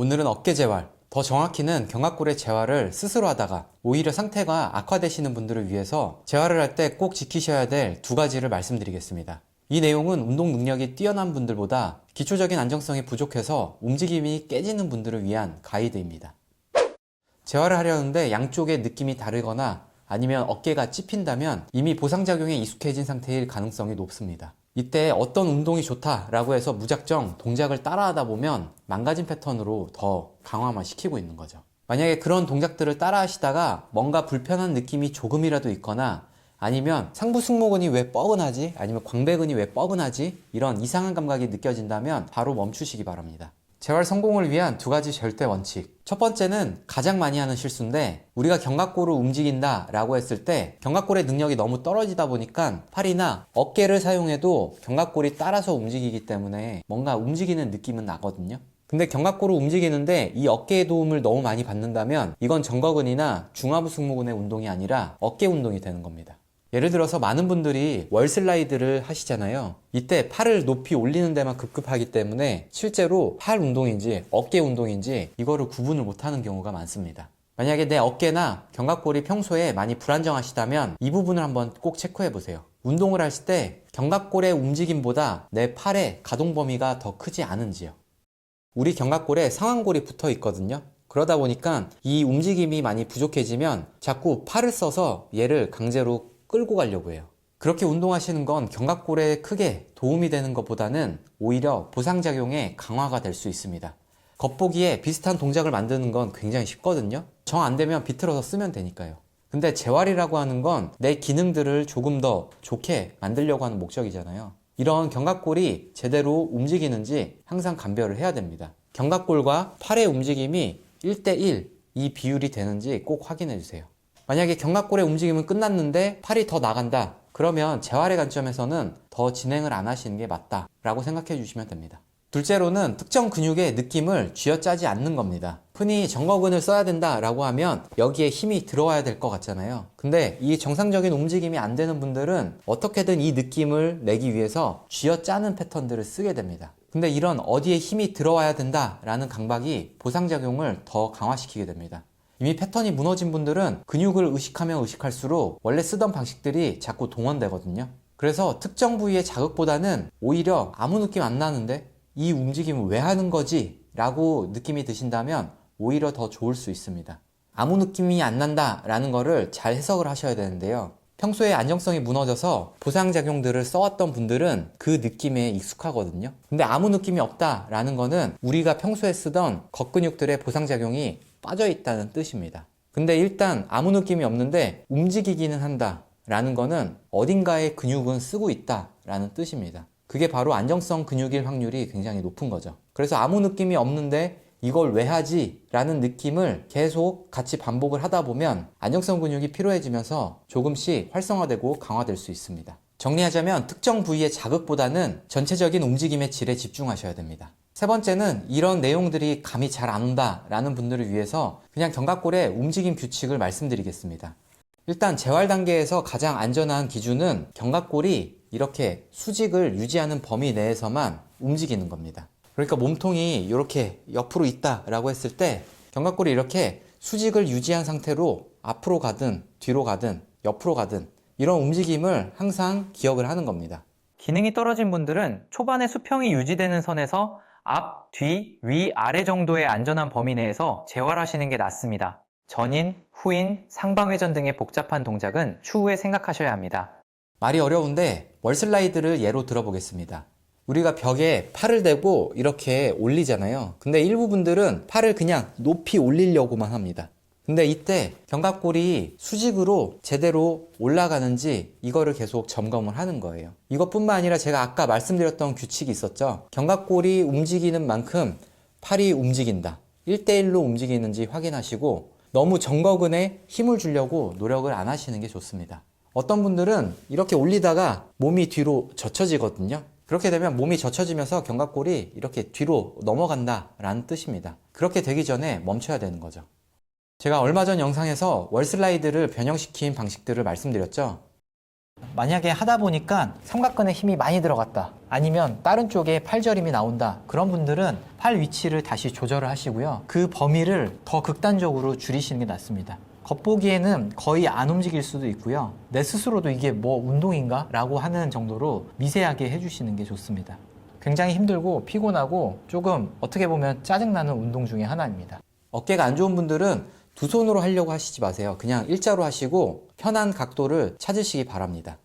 오늘은 어깨 재활, 더 정확히는 견갑골의 재활을 스스로 하다가 오히려 상태가 악화되시는 분들을 위해서 재활을 할 때 꼭 지키셔야 될 두 가지를 말씀드리겠습니다. 이 내용은 운동 능력이 뛰어난 분들보다 기초적인 안정성이 부족해서 움직임이 깨지는 분들을 위한 가이드입니다. 재활을 하려는데 양쪽의 느낌이 다르거나 아니면 어깨가 찝힌다면 이미 보상작용에 익숙해진 상태일 가능성이 높습니다. 이때 어떤 운동이 좋다라고 해서 무작정 동작을 따라하다 보면 망가진 패턴으로 더 강화만 시키고 있는 거죠. 만약에 그런 동작들을 따라 하시다가 뭔가 불편한 느낌이 조금이라도 있거나 아니면 상부 승모근이 왜 뻐근하지? 아니면 광배근이 왜 뻐근하지? 이런 이상한 감각이 느껴진다면 바로 멈추시기 바랍니다. 재활 성공을 위한 두 가지 절대 원칙. 첫 번째는 가장 많이 하는 실수인데 우리가 견갑골을 움직인다 라고 했을 때 견갑골의 능력이 너무 떨어지다 보니까 팔이나 어깨를 사용해도 견갑골이 따라서 움직이기 때문에 뭔가 움직이는 느낌은 나거든요. 근데 견갑골을 움직이는데 이 어깨의 도움을 너무 많이 받는다면 이건 정거근이나 중하부 승모근의 운동이 아니라 어깨 운동이 되는 겁니다. 예를 들어서 많은 분들이 월슬라이드를 하시잖아요. 이때 팔을 높이 올리는 데만 급급하기 때문에 실제로 팔 운동인지 어깨 운동인지 이거를 구분을 못하는 경우가 많습니다. 만약에 내 어깨나 견갑골이 평소에 많이 불안정하시다면 이 부분을 한번 꼭 체크해 보세요. 운동을 하실 때 견갑골의 움직임보다 내 팔의 가동 범위가 더 크지 않은지요. 우리 견갑골에 상완골이 붙어 있거든요. 그러다 보니까 이 움직임이 많이 부족해지면 자꾸 팔을 써서 얘를 강제로 끌고 가려고 해요. 그렇게 운동하시는 건 견갑골에 크게 도움이 되는 것보다는 오히려 보상작용에 강화가 될 수 있습니다. 겉보기에 비슷한 동작을 만드는 건 굉장히 쉽거든요. 정 안 되면 비틀어서 쓰면 되니까요. 근데 재활이라고 하는 건 내 기능들을 조금 더 좋게 만들려고 하는 목적이잖아요. 이런 견갑골이 제대로 움직이는지 항상 감별을 해야 됩니다. 견갑골과 팔의 움직임이 1대1 이 비율이 되는지 꼭 확인해 주세요. 만약에 견갑골의 움직임은 끝났는데 팔이 더 나간다. 그러면 재활의 관점에서는 더 진행을 안 하시는 게 맞다 라고 생각해 주시면 됩니다. 둘째로는 특정 근육의 느낌을 쥐어짜지 않는 겁니다. 흔히 정거근을 써야 된다 라고 하면 여기에 힘이 들어와야 될 것 같잖아요. 근데 이 정상적인 움직임이 안 되는 분들은 어떻게든 이 느낌을 내기 위해서 쥐어짜는 패턴들을 쓰게 됩니다. 근데 이런 어디에 힘이 들어와야 된다 라는 강박이 보상작용을 더 강화시키게 됩니다. 이미 패턴이 무너진 분들은 근육을 의식하면 의식할수록 원래 쓰던 방식들이 자꾸 동원되거든요. 그래서 특정 부위의 자극보다는 오히려 아무 느낌 안 나는데 이 움직임을 왜 하는 거지? 라고 느낌이 드신다면 오히려 더 좋을 수 있습니다. 아무 느낌이 안 난다 라는 거를 잘 해석을 하셔야 되는데요. 평소에 안정성이 무너져서 보상작용들을 써왔던 분들은 그 느낌에 익숙하거든요. 근데 아무 느낌이 없다 라는 거는 우리가 평소에 쓰던 겉근육들의 보상작용이 빠져있다는 뜻입니다. 근데 일단 아무 느낌이 없는데 움직이기는 한다 라는 거는 어딘가에 근육은 쓰고 있다 라는 뜻입니다. 그게 바로 안정성 근육일 확률이 굉장히 높은 거죠. 그래서 아무 느낌이 없는데 이걸 왜 하지? 라는 느낌을 계속 같이 반복을 하다 보면 안정성 근육이 피로해지면서 조금씩 활성화되고 강화될 수 있습니다. 정리하자면 특정 부위의 자극보다는 전체적인 움직임의 질에 집중하셔야 됩니다. 세 번째는 이런 내용들이 감이 잘 안 온다 라는 분들을 위해서 그냥 견갑골의 움직임 규칙을 말씀드리겠습니다. 일단 재활 단계에서 가장 안전한 기준은 견갑골이 이렇게 수직을 유지하는 범위 내에서만 움직이는 겁니다. 그러니까 몸통이 이렇게 옆으로 있다 라고 했을 때 견갑골이 이렇게 수직을 유지한 상태로 앞으로 가든 뒤로 가든 옆으로 가든 이런 움직임을 항상 기억을 하는 겁니다. 기능이 떨어진 분들은 초반에 수평이 유지되는 선에서 앞, 뒤, 위, 아래 정도의 안전한 범위 내에서 재활하시는 게 낫습니다. 전인, 후인, 상방회전 등의 복잡한 동작은 추후에 생각하셔야 합니다. 말이 어려운데 월슬라이드를 예로 들어보겠습니다. 우리가 벽에 팔을 대고 이렇게 올리잖아요. 근데 일부 분들은 팔을 그냥 높이 올리려고만 합니다. 근데 이때 견갑골이 수직으로 제대로 올라가는지 이거를 계속 점검을 하는 거예요. 이것뿐만 아니라 제가 아까 말씀드렸던 규칙이 있었죠. 견갑골이 움직이는 만큼 팔이 움직인다. 1대1로 움직이는지 확인하시고 너무 정거근에 힘을 주려고 노력을 안 하시는 게 좋습니다. 어떤 분들은 이렇게 올리다가 몸이 뒤로 젖혀지거든요. 그렇게 되면 몸이 젖혀지면서 견갑골이 이렇게 뒤로 넘어간다 라는 뜻입니다. 그렇게 되기 전에 멈춰야 되는 거죠. 제가 얼마 전 영상에서 월슬라이드를 변형시킨 방식들을 말씀드렸죠. 만약에 하다 보니까 삼각근에 힘이 많이 들어갔다, 아니면 다른 쪽에 팔저림이 나온다, 그런 분들은 팔 위치를 다시 조절을 하시고요. 그 범위를 더 극단적으로 줄이시는 게 낫습니다. 겉보기에는 거의 안 움직일 수도 있고요. 내 스스로도 이게 뭐 운동인가? 라고 하는 정도로 미세하게 해주시는 게 좋습니다. 굉장히 힘들고 피곤하고 조금 어떻게 보면 짜증나는 운동 중에 하나입니다. 어깨가 안 좋은 분들은 두 손으로 하려고 하시지 마세요. 그냥 일자로 하시고 편한 각도를 찾으시기 바랍니다.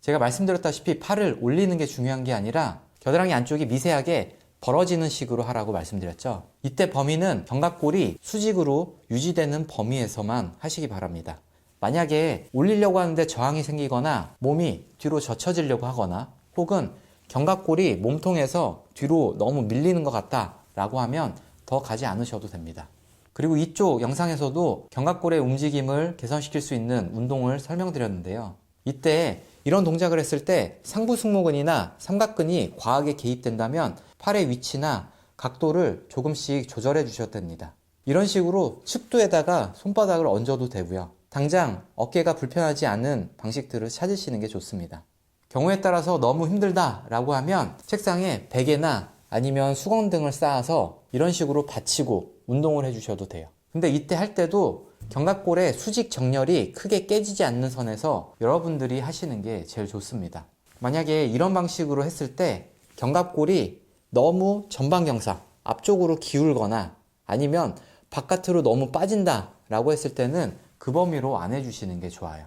제가 말씀드렸다시피 팔을 올리는 게 중요한 게 아니라 겨드랑이 안쪽이 미세하게 벌어지는 식으로 하라고 말씀드렸죠. 이때 범위는 견갑골이 수직으로 유지되는 범위에서만 하시기 바랍니다. 만약에 올리려고 하는데 저항이 생기거나 몸이 뒤로 젖혀지려고 하거나 혹은 견갑골이 몸통에서 뒤로 너무 밀리는 것 같다 라고 하면 더 가지 않으셔도 됩니다. 그리고 이쪽 영상에서도 견갑골의 움직임을 개선시킬 수 있는 운동을 설명드렸는데요. 이때 이런 동작을 했을 때 상부 승모근이나 삼각근이 과하게 개입된다면 팔의 위치나 각도를 조금씩 조절해 주셔도 됩니다. 이런 식으로 측두에다가 손바닥을 얹어도 되고요. 당장 어깨가 불편하지 않은 방식들을 찾으시는 게 좋습니다. 경우에 따라서 너무 힘들다 라고 하면 책상에 베개나 아니면 수건 등을 쌓아서 이런 식으로 받치고 운동을 해주셔도 돼요. 근데 이때 할 때도 견갑골의 수직 정렬이 크게 깨지지 않는 선에서 여러분들이 하시는 게 제일 좋습니다. 만약에 이런 방식으로 했을 때 견갑골이 너무 전방경사 앞쪽으로 기울거나 아니면 바깥으로 너무 빠진다 라고 했을 때는 그 범위로 안 해주시는 게 좋아요.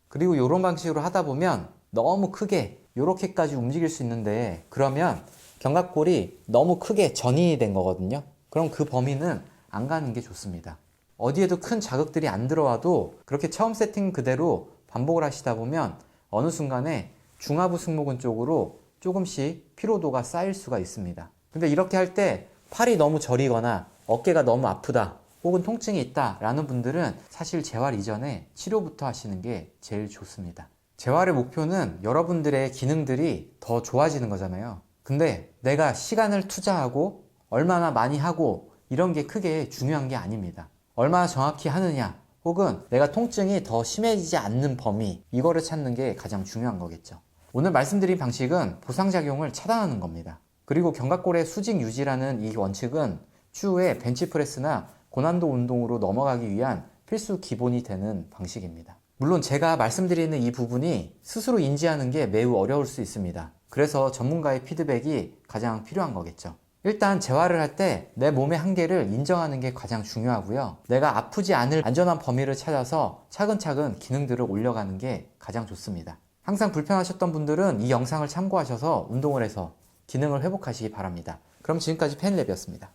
그리고 이런 방식으로 하다 보면 너무 크게 이렇게까지 움직일 수 있는데 그러면 견갑골이 너무 크게 전이이 된 거거든요. 그럼 그 범위는 안 가는 게 좋습니다. 어디에도 큰 자극들이 안 들어와도 그렇게 처음 세팅 그대로 반복을 하시다 보면 어느 순간에 중하부 승모근 쪽으로 조금씩 피로도가 쌓일 수가 있습니다. 근데 이렇게 할 때 팔이 너무 저리거나 어깨가 너무 아프다 혹은 통증이 있다 라는 분들은 사실 재활 이전에 치료부터 하시는 게 제일 좋습니다. 재활의 목표는 여러분들의 기능들이 더 좋아지는 거잖아요. 근데 내가 시간을 투자하고 얼마나 많이 하고 이런 게 크게 중요한 게 아닙니다. 얼마나 정확히 하느냐 혹은 내가 통증이 더 심해지지 않는 범위, 이거를 찾는 게 가장 중요한 거겠죠. 오늘 말씀드린 방식은 보상작용을 차단하는 겁니다. 그리고 견갑골의 수직 유지라는 이 원칙은 추후에 벤치프레스나 고난도 운동으로 넘어가기 위한 필수 기본이 되는 방식입니다. 물론 제가 말씀드리는 이 부분이 스스로 인지하는 게 매우 어려울 수 있습니다. 그래서 전문가의 피드백이 가장 필요한 거겠죠. 일단 재활을 할 때 내 몸의 한계를 인정하는 게 가장 중요하고요. 내가 아프지 않을 안전한 범위를 찾아서 차근차근 기능들을 올려가는 게 가장 좋습니다. 항상 불편하셨던 분들은 이 영상을 참고하셔서 운동을 해서 기능을 회복하시기 바랍니다. 그럼 지금까지 펜랩이었습니다.